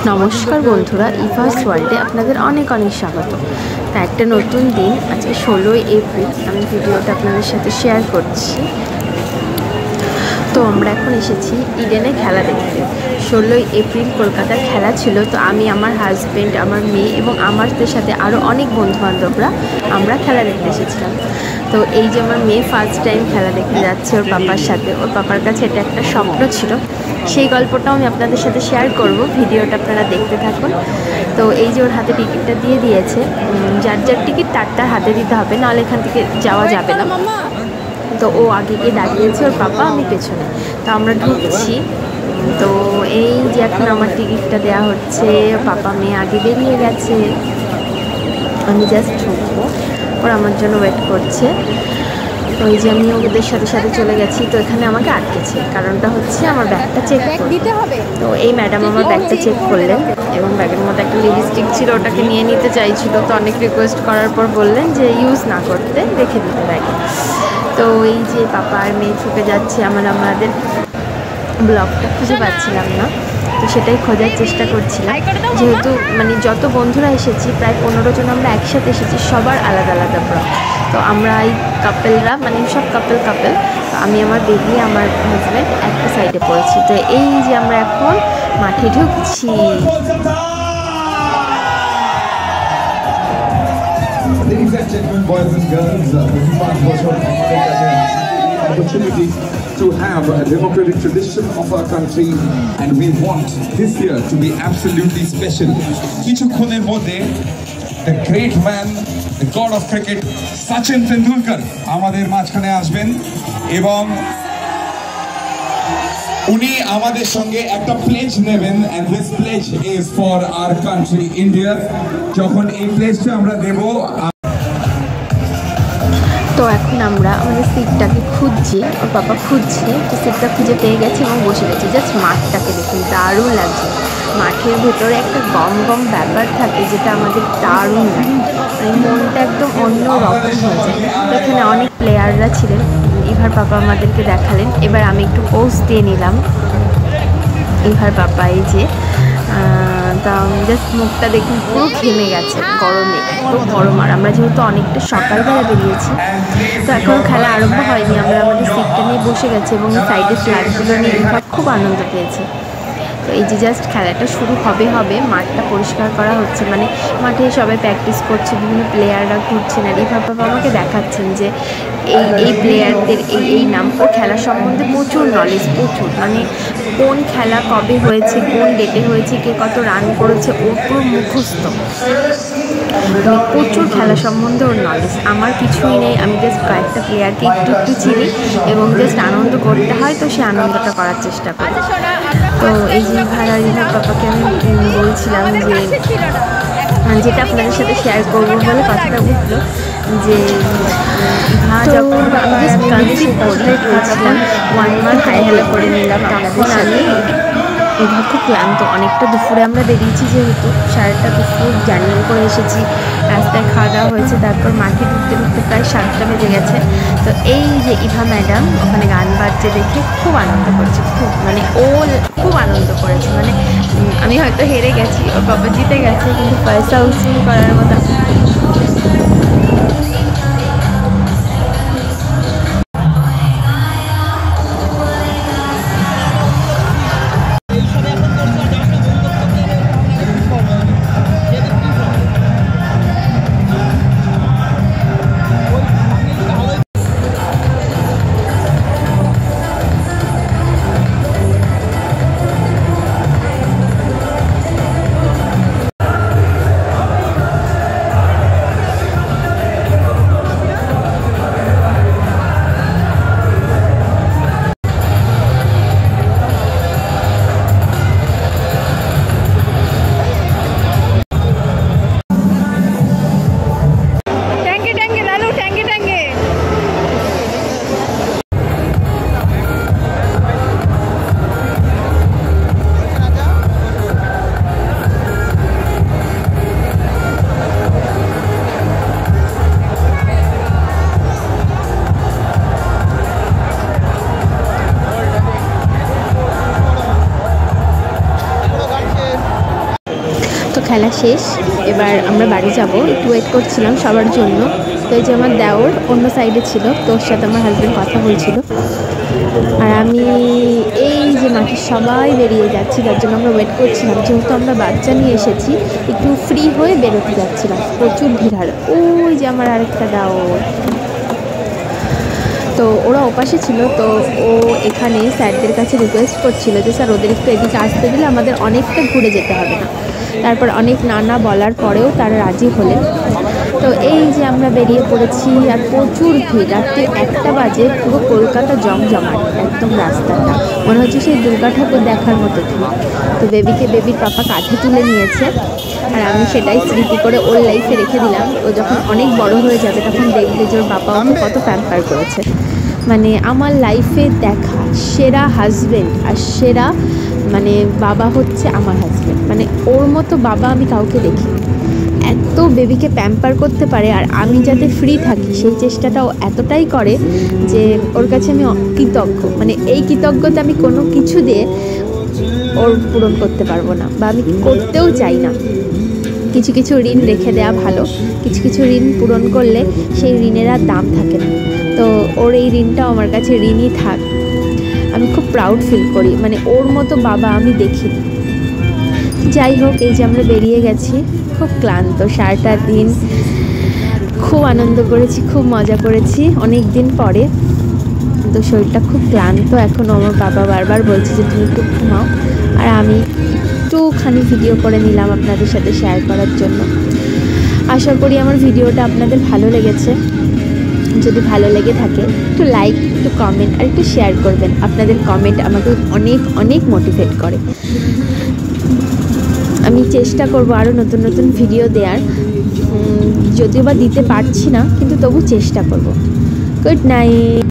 নমস্কার বন্ধুরা, ইভাস ওয়ার্ল্ডে আপনাদের অনেক অনেক স্বাগত। তা একটা নতুন দিন, আজকে 16ই এপ্রিল, আমি ভিডিওটা আপনাদের সাথে শেয়ার করছি। তো আমরা এখন এসেছি ইডেনে খেলা দেখতে। 16ই এপ্রিল কলকাতার খেলা ছিল। তো আমি, আমার হাজব্যান্ড, আমার মেয়ে এবং আমাদের সাথে আরও অনেক বন্ধুবান্ধবরা আমরা খেলা দেখতে এসেছিলাম। তো এই যে আমার মেয়ে ফার্স্ট টাইম খেলা দেখতে যাচ্ছে ওর পাপার সাথে। ওর পাপার কাছে এটা একটা স্বপ্ন ছিল, সেই গল্পটাও আমি আপনাদের সাথে শেয়ার করব। ভিডিওটা আপনারা দেখতে থাকুন। তো এই যে ওর হাতে টিকিটটা দিয়ে দিয়েছে, যার যার টিকিট তার হাতে দিতে হবে, নাহলে এখান থেকে যাওয়া যাবে না। তো ও আগে গিয়ে দাঁড়িয়েছে, ওর পাপা আমি পেছনে। তো আমরা ঢুকছি। তো এই যে এখন আমার টিকিটটা দেওয়া হচ্ছে, পাপা মেয়ে আগে বেরিয়ে গেছে, আমি জাস্ট ঢুকবো, ওরা আমার জন্য ওয়েট করছে। তো এই যে আমি ওদের সাথে সাথে চলে গেছি। তো এখানে আমাকে আটকেছে, কারণটা হচ্ছে আমার ব্যাগটা চেক দিতে হবে। তো এই ম্যাডাম আমার ব্যাগটা চেক করলেন এবং ব্যাগের মধ্যে একটা লিপস্টিক ছিল, ওটাকে নিয়ে নিতে চাইছিল। তো অনেক রিকোয়েস্ট করার পর বললেন যে ইউজ না করতে, রেখে দিতে ব্যাগে। তো এই যে পাপা আর মেয়ে ছুটে যাচ্ছে, আমাদের ব্লগটা খুঁজে পাচ্ছিলাম না, তো সেটাই খোঁজার চেষ্টা করছিলাম। যেহেতু যত বন্ধুরা এসেছি, প্রায় 15 জন আমরা একসাথে এসেছি, সবার আলাদা আলাদা ব্লগ। তো আমরা এই কাপেলরা, সব কাপেল। তো আমি, আমার বেবি, আমার হাজব্যান্ড একটা সাইডে পড়েছি। তো এই যে আমরা এখন মাঠে ঢুকছি। Ladies and gentlemen, boys and girls, opportunity to have a democratic tradition of our country, and we want this year to be absolutely special. কিছুক্ষণের মধ্যে the great man, the god of cricket, Sachin Tendulkar আমাদের মাঝখানে আসবেন এবং উনি আমাদের সঙ্গে একটা প্লেজ নেবেন, and this pledge is for our country India. যখন এই প্লেজটা আমরা দেব, তো এখন আমরা আমাদের সিটটাকে খুঁজছি, ওর পাপা খুঁজছে। তো সিটটা খুঁজে পেয়ে গেছে এবং বসে গেছে। জাস্ট মাঠটাকে দেখুন, দারুণ লাগছে। মাঠের ভেতরে একটা গম গম ব্যাপার থাকে, যেটা আমাদের দারুণ লাগে, মনটা একদম অন্য রকম হয়ে যায়। তো এখানে অনেক প্লেয়াররা ছিলেন, ইভার পাপা আমাদেরকে দেখালেন। এবার আমি একটু পোজ দিয়ে নিলাম। ইভার পাপা এই যে, তা জাস্ট মুখটা দেখুন পুরো ঘেমে গেছে গরমে, খুব গরম। আর আমরা যেহেতু অনেকটা সকালবেলা বেরিয়েছি, তো এখন খেলা আরম্ভ হয়নি। আমরা আমাদের সিটটা নিয়ে বসে গেছি এবং সাইডে ফ্ল্যাগগুলো নিয়ে ইভা খুব আনন্দ পেয়েছে। তো এই যে জাস্ট খেলাটা শুরু হবে, মাঠটা পরিষ্কার করা হচ্ছে, মাঠে সবাই প্র্যাকটিস করছে, বিভিন্ন প্লেয়াররা ঘুরছেন। আর ইভা বাবা আমাকে দেখাচ্ছেন যে এই প্লেয়ারদের এই নাম। ও খেলা সম্বন্ধে প্রচুর নলেজ, প্রচুর, কোন খেলা কবে হয়েছে, কোন ডেটে হয়েছে, কে কত রান করেছে, ওর পুরো মুখস্থ। প্রচুর খেলা সম্বন্ধে ওর নলেজ। আমার কিছুই নেই, আমি জাস্ট কয়েকটা প্লেয়ারকে একটু চিনি এবং জাস্ট আনন্দ করতে হয়, তো সে আনন্দটা করার চেষ্টা করি। তো এই যে ইভার পাপাকে আমি বলছিলাম যে, যেটা আপনাদের সাথে শেয়ার করবো বলে কথাটা উঠলো, যে ইভা যখন জাস্ট কনসিভ করেছিলাম, 1 মান্থ হাইহেলা করে নিলাম। তখন আমি, ইভা খুব ক্লান্ত, অনেকটা দুপুরে আমরা বেরিয়েছি, যেহেতু 3:30 দুপুর জার্নি করে এসেছি, রাস্তায় খাওয়া দাওয়া হয়েছে, তারপর মাঠে ঢুকতে প্রায় 7টা বেজে গেছে। তো এই যে ইভা ম্যাডাম ওখানে গান বাজছে দেখে খুব আনন্দ করছে, খুব ও খুব আনন্দ করেছে। আমি হয়তো হেরে গেছি, ওর বাবা জিতে গেছে, কিন্তু পয়সা উসুল করার মতো। খেলা শেষ, এবার আমরা বাড়ি যাব, একটু ওয়েট করছিলাম সবার জন্য। তো এই যে আমার দেওর অন্য সাইডে ছিল, তোর সাথে আমার হাজব্যান্ড কথা বলছিল, আর আমি এই যে মাঠে সবাই বেরিয়ে যাচ্ছি, তার জন্য আমরা ওয়েট করছিলাম। যেহেতু আমরা বাচ্চা নিয়ে এসেছি, একটু ফ্রি হয়ে বেরোতে যাচ্ছিলাম, প্রচুর ভিড়। ওই যে আমার আরেকটা দেওর, তো ওরা ওপাশে ছিল, তো ও এখানে স্যারদের কাছে রিকোয়েস্ট করছিল যে স্যার ওদের একটু এদিকে আসতে দিলে আমাদের অনেকটা ঘুরে যেতে হবে না। তারপর অনেক নানা বলার পরেও তারা রাজি হলেন। তো এই যে আমরা বেরিয়ে পড়েছি, আর প্রচুর ভিড়, রাত্রি 1টা বাজে, পুরো কলকাতা জমজমাট একদম রাস্তাটা, মনে হচ্ছে সেই দুর্গা ঠাকুর দেখার মতো ভিড়। তো বেবির পাপা কাঁধে তুলে নিয়েছে, আর আমি সেটাই স্মৃতি করে ওর লাইফে রেখে দিলাম। ও যখন অনেক বড় হয়ে যাবে তখন দেখবে যে ওর বাবা ওকে কত প্যাম্পার করেছে। মানে আমার লাইফে দেখা সেরা হাজব্যান্ড আর সেরা মানে বাবা হচ্ছে আমার হাজব্যান্ড। মানে ওর মতো বাবা আমি কাউকে দেখি, এত বেবিকে প্যাম্পার করতে পারে, আর আমি যাতে ফ্রি থাকি সেই চেষ্টাটাও এতটাই করে যে ওর কাছে আমি কৃতজ্ঞ। মানে এই কৃতজ্ঞতা আমি কোনো কিছু দিয়ে ওর পূরণ করতে পারবো না, বা আমি করতেও চাই না। কিছু কিছু ঋণ রেখে দেওয়া ভালো, কিছু কিছু ঋণ পূরণ করলে সেই ঋণের আর দাম থাকে না। তো ওর এই ঋণটাও আমার কাছে ঋণই থাক, আমি খুব প্রাউড ফিল করি। মানে ওর মতো বাবা আমি দেখিনি। যাই হোক, এই যে আমরা বেরিয়ে গেছি, খুব ক্লান্ত, সারাটা দিন খুব আনন্দ করেছি, খুব মজা করেছি অনেক দিন পরে। তো শরীরটা খুব ক্লান্ত এখনও। আমার বাবা বারবার বলছে যে তুমি একটু ঘুমাও, আর আমি একটুখানি ভিডিও করে নিলাম আপনাদের সাথে শেয়ার করার জন্য। আশা করি আমার ভিডিওটা আপনাদের ভালো লেগেছে। যদি ভালো লেগে থাকে একটু লাইক, একটু কমেন্ট আর একটু শেয়ার করবেন। আপনাদের কমেন্ট আমাকে অনেক অনেক মোটিভেট করে। আমি চেষ্টা করব আরও নতুন নতুন ভিডিও দেওয়ার, যদিও বা দিতে পারছি না, কিন্তু তবু চেষ্টা করব। Good night.